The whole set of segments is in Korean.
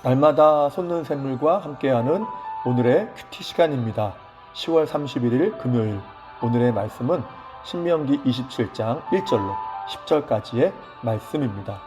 날마다 솟는 샘물과 함께하는 오늘의 큐티 시간입니다. 10월 31일 금요일, 오늘의 말씀은 신명기 27장 1절로 10절까지의 말씀입니다.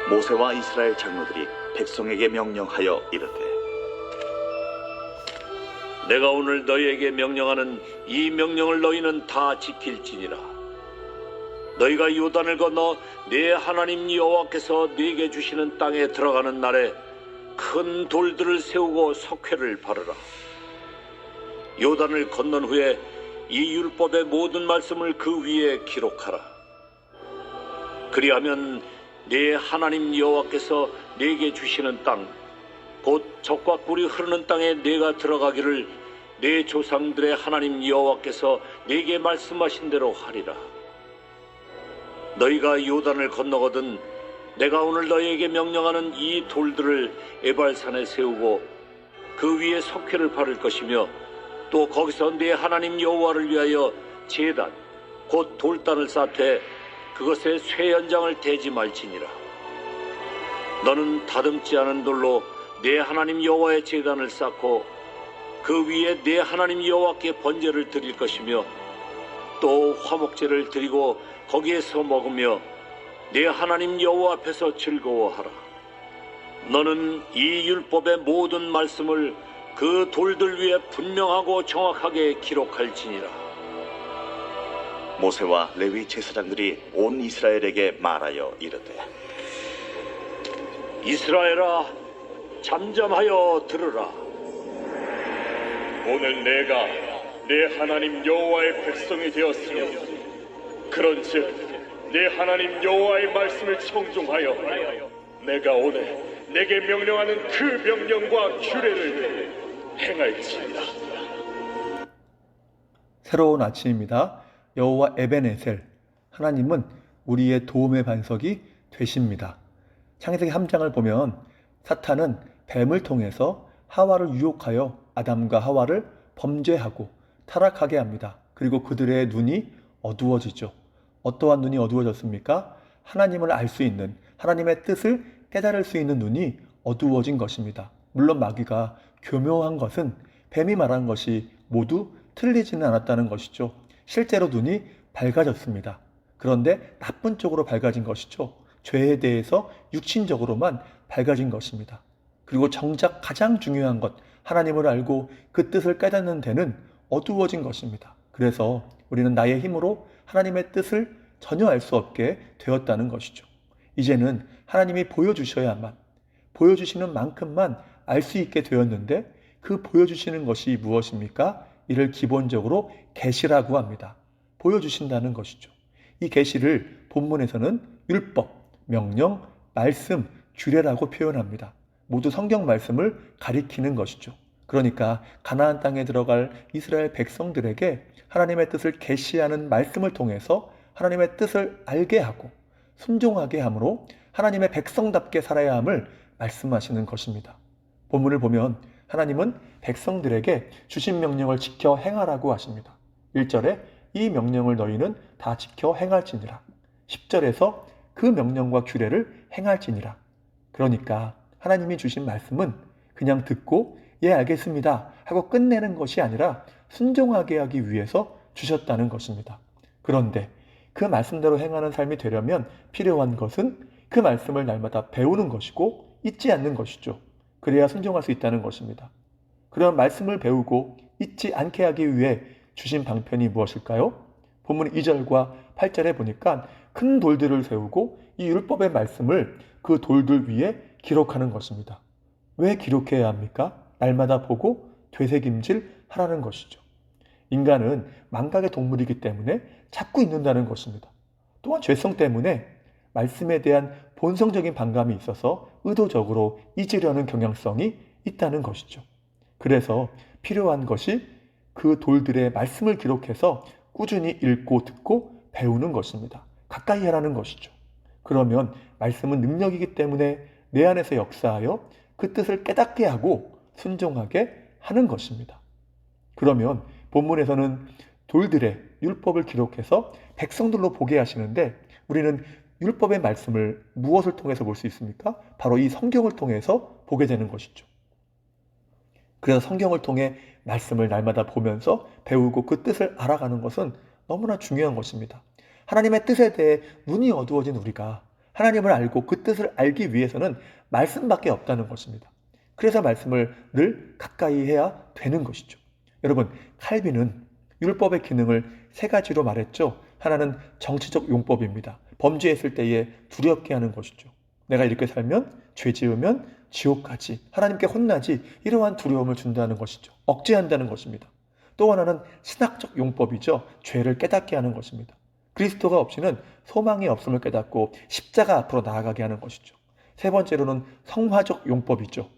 모세와 이스라엘 장로들이 백성에게 명령하여 이르되, 내가 오늘 너희에게 명령하는 이 명령을 너희는 다 지킬지니라. 너희가 요단을 건너 네 하나님 여호와께서 네게 주시는 땅에 들어가는 날에 큰 돌들을 세우고 석회를 바르라. 요단을 건넌 후에 이 율법의 모든 말씀을 그 위에 기록하라. 그리하면 네 하나님 여호와께서 네게 주시는 땅, 곧 젖과 꿀이 흐르는 땅에 네가 들어가기를 네 조상들의 하나님 여호와께서 네게 말씀하신 대로 하리라. 너희가 요단을 건너거든 내가 오늘 너희에게 명령하는 이 돌들을 에발산에 세우고 그 위에 석회를 바를 것이며, 또 거기서 네 하나님 여호와를 위하여 제단 곧 돌단을 쌓되 그것에 쇠연장을 대지 말지니라. 너는 다듬지 않은 돌로 네 하나님 여호와의 제단을 쌓고 그 위에 네 하나님 여호와께 번제를 드릴 것이며, 또 화목제를 드리고 거기에서 먹으며 네 하나님 여호와 앞에서 즐거워하라. 너는 이 율법의 모든 말씀을 그 돌들 위에 분명하고 정확하게 기록할지니라. 모세와 레위 제사장들이 온 이스라엘에게 말하여 이르되, 이스라엘아, 잠잠하여 들으라. 오늘 내가 내 하나님 여호와의 백성이 되었으니 그런즉 내 하나님 여호와의 말씀을 청종하여 내가 오늘 내게 명령하는 그 명령과 규례를 행할지니라. 새로운 아침입니다. 여호와 에베네셀, 하나님은 우리의 도움의 반석이 되십니다. 창세기 3장을 보면 사탄은 뱀을 통해서 하와를 유혹하여 아담과 하와를 범죄하고 타락하게 합니다. 그리고 그들의 눈이 어두워지죠. 어떠한 눈이 어두워졌습니까? 하나님을 알 수 있는, 하나님의 뜻을 깨달을 수 있는 눈이 어두워진 것입니다. 물론 마귀가 교묘한 것은 뱀이 말한 것이 모두 틀리지는 않았다는 것이죠. 실제로 눈이 밝아졌습니다. 그런데 나쁜 쪽으로 밝아진 것이죠. 죄에 대해서 육신적으로만 밝아진 것입니다. 그리고 정작 가장 중요한 것, 하나님을 알고 그 뜻을 깨닫는 데는 어두워진 것입니다. 그래서 우리는 나의 힘으로 하나님의 뜻을 전혀 알 수 없게 되었다는 것이죠. 이제는 하나님이 보여주셔야만, 보여주시는 만큼만 알 수 있게 되었는데, 그 보여주시는 것이 무엇입니까? 이를 기본적으로 계시라고 합니다. 보여주신다는 것이죠. 이 계시를 본문에서는 율법, 명령, 말씀, 규례라고 표현합니다. 모두 성경 말씀을 가리키는 것이죠. 그러니까 가나안 땅에 들어갈 이스라엘 백성들에게 하나님의 뜻을 계시하는 말씀을 통해서 하나님의 뜻을 알게 하고 순종하게 함으로 하나님의 백성답게 살아야 함을 말씀하시는 것입니다. 본문을 보면 하나님은 백성들에게 주신 명령을 지켜 행하라고 하십니다. 1절에 이 명령을 너희는 다 지켜 행할지니라. 10절에서 그 명령과 규례를 행할지니라. 그러니까 하나님이 주신 말씀은 그냥 듣고 예 알겠습니다 하고 끝내는 것이 아니라 순종하게 하기 위해서 주셨다는 것입니다. 그런데 그 말씀대로 행하는 삶이 되려면 필요한 것은 그 말씀을 날마다 배우는 것이고 잊지 않는 것이죠. 그래야 순종할 수 있다는 것입니다. 그런 말씀을 배우고 잊지 않게 하기 위해 주신 방편이 무엇일까요? 본문 2절과 8절에 보니까 큰 돌들을 세우고 이 율법의 말씀을 그 돌들 위에 기록하는 것입니다. 왜 기록해야 합니까? 날마다 보고 되새김질 하라는 것이죠. 인간은 망각의 동물이기 때문에 자꾸 잊는다는 것입니다. 또한 죄성 때문에 말씀에 대한 본성적인 반감이 있어서 의도적으로 잊으려는 경향성이 있다는 것이죠. 그래서 필요한 것이 그 돌들의 말씀을 기록해서 꾸준히 읽고 듣고 배우는 것입니다. 가까이 하라는 것이죠. 그러면 말씀은 능력이기 때문에 내 안에서 역사하여 그 뜻을 깨닫게 하고 순종하게 하는 것입니다. 그러면 본문에서는 돌들의 율법을 기록해서 백성들로 보게 하시는데, 우리는 율법의 말씀을 무엇을 통해서 볼 수 있습니까? 바로 이 성경을 통해서 보게 되는 것이죠. 그래서 성경을 통해 말씀을 날마다 보면서 배우고 그 뜻을 알아가는 것은 너무나 중요한 것입니다. 하나님의 뜻에 대해 눈이 어두워진 우리가 하나님을 알고 그 뜻을 알기 위해서는 말씀밖에 없다는 것입니다. 그래서 말씀을 늘 가까이 해야 되는 것이죠. 여러분, 칼빈은 율법의 기능을 세 가지로 말했죠. 하나는 정치적 용법입니다. 범죄했을 때에 두렵게 하는 것이죠. 내가 이렇게 살면, 죄 지으면 지옥 가지, 하나님께 혼나지, 이러한 두려움을 준다는 것이죠. 억제한다는 것입니다. 또 하나는 신학적 용법이죠. 죄를 깨닫게 하는 것입니다. 그리스도가 없이는 소망이 없음을 깨닫고 십자가 앞으로 나아가게 하는 것이죠. 세 번째로는 성화적 용법이죠.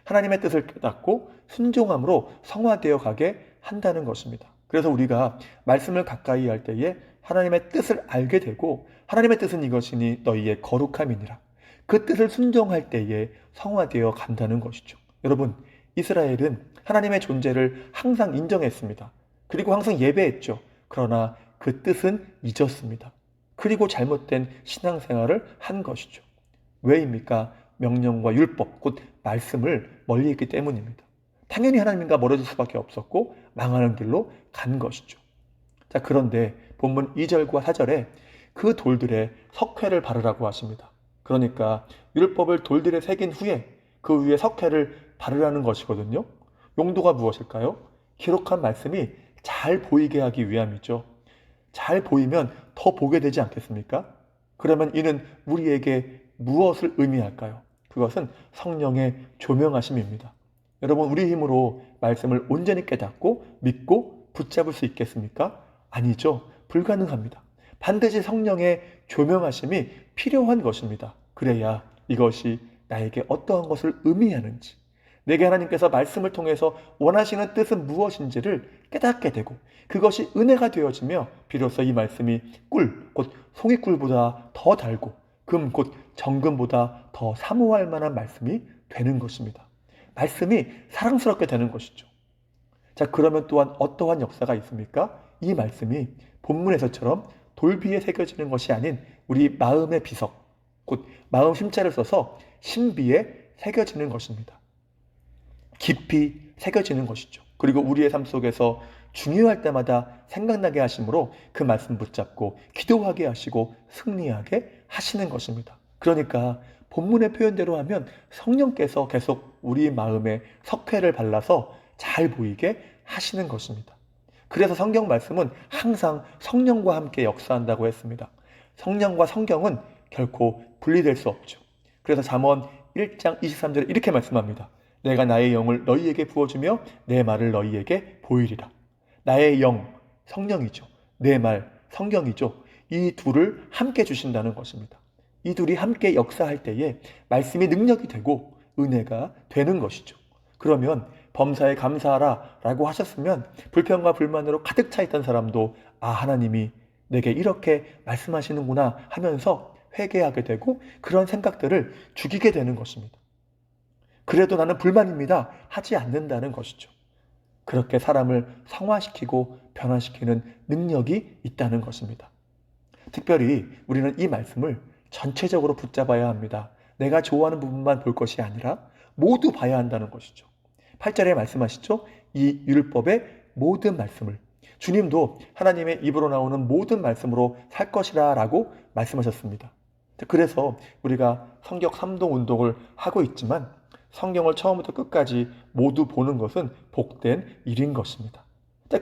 하나님의 뜻을 깨닫고 순종함으로 성화되어 가게 한다는 것입니다. 그래서 우리가 말씀을 가까이 할 때에 하나님의 뜻을 알게 되고 하나님의 뜻은 이것이니 너희의 거룩함이니라. 그 뜻을 순종할 때에 성화되어 간다는 것이죠. 여러분, 이스라엘은 하나님의 존재를 항상 인정했습니다. 그리고 항상 예배했죠. 그러나 그 뜻은 잊었습니다. 그리고 잘못된 신앙생활을 한 것이죠. 왜입니까? 명령과 율법, 곧 말씀을 멀리했기 때문입니다. 당연히 하나님과 멀어질 수밖에 없었고 망하는 길로 간 것이죠. 자, 그런데 본문 2절과 4절에 그 돌들에 석회를 바르라고 하십니다. 그러니까 율법을 돌들에 새긴 후에 그 위에 석회를 바르라는 것이거든요. 용도가 무엇일까요? 기록한 말씀이 잘 보이게 하기 위함이죠. 잘 보이면 더 보게 되지 않겠습니까? 그러면 이는 우리에게 무엇을 의미할까요? 그것은 성령의 조명하심입니다. 여러분, 우리 힘으로 말씀을 온전히 깨닫고 믿고 붙잡을 수 있겠습니까? 아니죠. 불가능합니다. 반드시 성령의 조명하심이 필요한 것입니다. 그래야 이것이 나에게 어떠한 것을 의미하는지, 내게 하나님께서 말씀을 통해서 원하시는 뜻은 무엇인지를 깨닫게 되고 그것이 은혜가 되어지며 비로소 이 말씀이 꿀, 곧 송이꿀보다 더 달고 금, 곧 정금보다 더 사모할 만한 말씀이 되는 것입니다. 말씀이 사랑스럽게 되는 것이죠. 자, 그러면 또한 어떠한 역사가 있습니까? 이 말씀이 본문에서처럼 돌비에 새겨지는 것이 아닌 우리 마음의 비석, 곧 마음 심자를 써서 신비에 새겨지는 것입니다. 깊이 새겨지는 것이죠. 그리고 우리의 삶 속에서 중요할 때마다 생각나게 하심으로 그 말씀 붙잡고 기도하게 하시고 승리하게 하시는 것입니다. 그러니까 본문의 표현대로 하면 성령께서 계속 우리 마음에 석회를 발라서 잘 보이게 하시는 것입니다. 그래서 성경 말씀은 항상 성령과 함께 역사한다고 했습니다. 성령과 성경은 결코 분리될 수 없죠. 그래서 잠언 1장 23절에 이렇게 말씀합니다. 내가 나의 영을 너희에게 부어주며 내 말을 너희에게 보이리라. 나의 영, 성령이죠. 내 말, 성경이죠. 이 둘을 함께 주신다는 것입니다. 이 둘이 함께 역사할 때에 말씀이 능력이 되고 은혜가 되는 것이죠. 그러면 범사에 감사하라 라고 하셨으면 불평과 불만으로 가득 차 있던 사람도 하나님이 내게 이렇게 말씀하시는구나 하면서 회개하게 되고 그런 생각들을 죽이게 되는 것입니다. 그래도 나는 불만입니다 하지 않는다는 것이죠. 그렇게 사람을 성화시키고 변화시키는 능력이 있다는 것입니다. 특별히 우리는 이 말씀을 전체적으로 붙잡아야 합니다. 내가 좋아하는 부분만 볼 것이 아니라 모두 봐야 한다는 것이죠. 8절에 말씀하시죠. 이 율법의 모든 말씀을, 주님도 하나님의 입으로 나오는 모든 말씀으로 살 것이라 라고 말씀하셨습니다. 그래서 우리가 성경 3동 운동을 하고 있지만 성경을 처음부터 끝까지 모두 보는 것은 복된 일인 것입니다.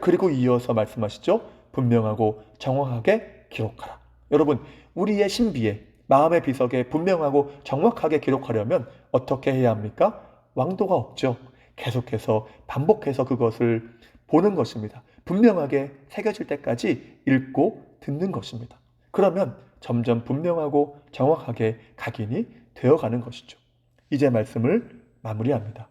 그리고 이어서 말씀하시죠. 분명하고 정확하게 기록하라. 여러분, 우리의 신비에 마음의 비석에 분명하고 정확하게 기록하려면 어떻게 해야 합니까? 왕도가 없죠. 계속해서 반복해서 그것을 보는 것입니다. 분명하게 새겨질 때까지 읽고 듣는 것입니다. 그러면 점점 분명하고 정확하게 각인이 되어가는 것이죠. 이제 말씀을 마무리합니다.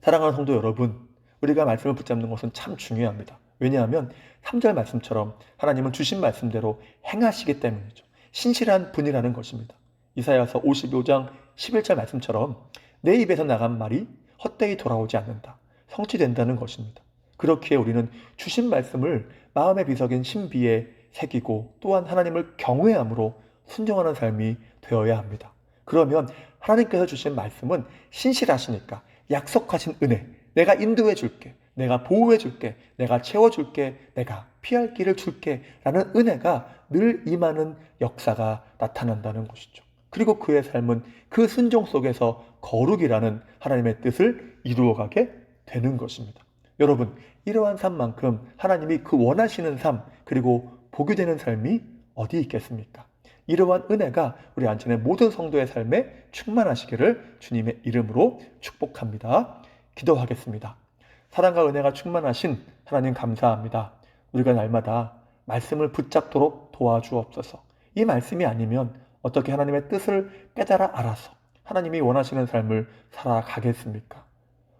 사랑하는 성도 여러분, 우리가 말씀을 붙잡는 것은 참 중요합니다. 왜냐하면 3절 말씀처럼 하나님은 주신 말씀대로 행하시기 때문이죠. 신실한 분이라는 것입니다. 이사야서 55장 11절 말씀처럼 내 입에서 나간 말이 헛되이 돌아오지 않는다. 성취된다는 것입니다. 그렇기에 우리는 주신 말씀을 마음의 비석인 신비에 새기고 또한 하나님을 경외함으로 순종하는 삶이 되어야 합니다. 그러면 하나님께서 주신 말씀은 신실하시니까 약속하신 은혜, 내가 인도해 줄게, 내가 보호해 줄게, 내가 채워 줄게, 내가 피할 길을 줄게 라는 은혜가 늘 임하는 역사가 나타난다는 것이죠. 그리고 그의 삶은 그 순종 속에서 거룩이라는 하나님의 뜻을 이루어가게 되는 것입니다. 여러분, 이러한 삶만큼 하나님이 그 원하시는 삶, 그리고 복이 되는 삶이 어디 있겠습니까? 이러한 은혜가 우리 안천의 모든 성도의 삶에 충만하시기를 주님의 이름으로 축복합니다. 기도하겠습니다. 사랑과 은혜가 충만하신 하나님 감사합니다. 우리가 날마다 말씀을 붙잡도록 도와주옵소서. 이 말씀이 아니면 어떻게 하나님의 뜻을 깨달아 알아서 하나님이 원하시는 삶을 살아가겠습니까?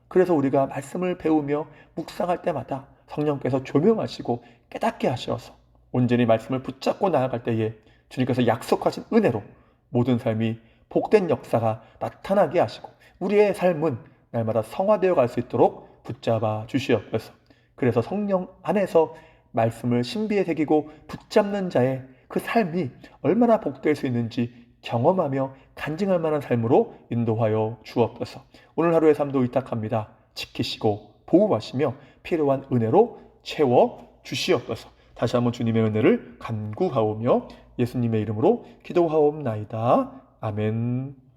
그래서 우리가 말씀을 배우며 묵상할 때마다 성령께서 조명하시고 깨닫게 하셔서 온전히 말씀을 붙잡고 나아갈 때에 주님께서 약속하신 은혜로 모든 삶이 복된 역사가 나타나게 하시고 우리의 삶은 날마다 성화되어 갈 수 있도록 붙잡아 주시옵소서. 그래서 성령 안에서 말씀을 신비에 새기고 붙잡는 자의 그 삶이 얼마나 복될 수 있는지 경험하며 간증할 만한 삶으로 인도하여 주옵소서. 오늘 하루의 삶도 의탁합니다. 지키시고 보호하시며 필요한 은혜로 채워 주시옵소서. 다시 한번 주님의 은혜를 간구하오며 예수님의 이름으로 기도하옵나이다. 아멘.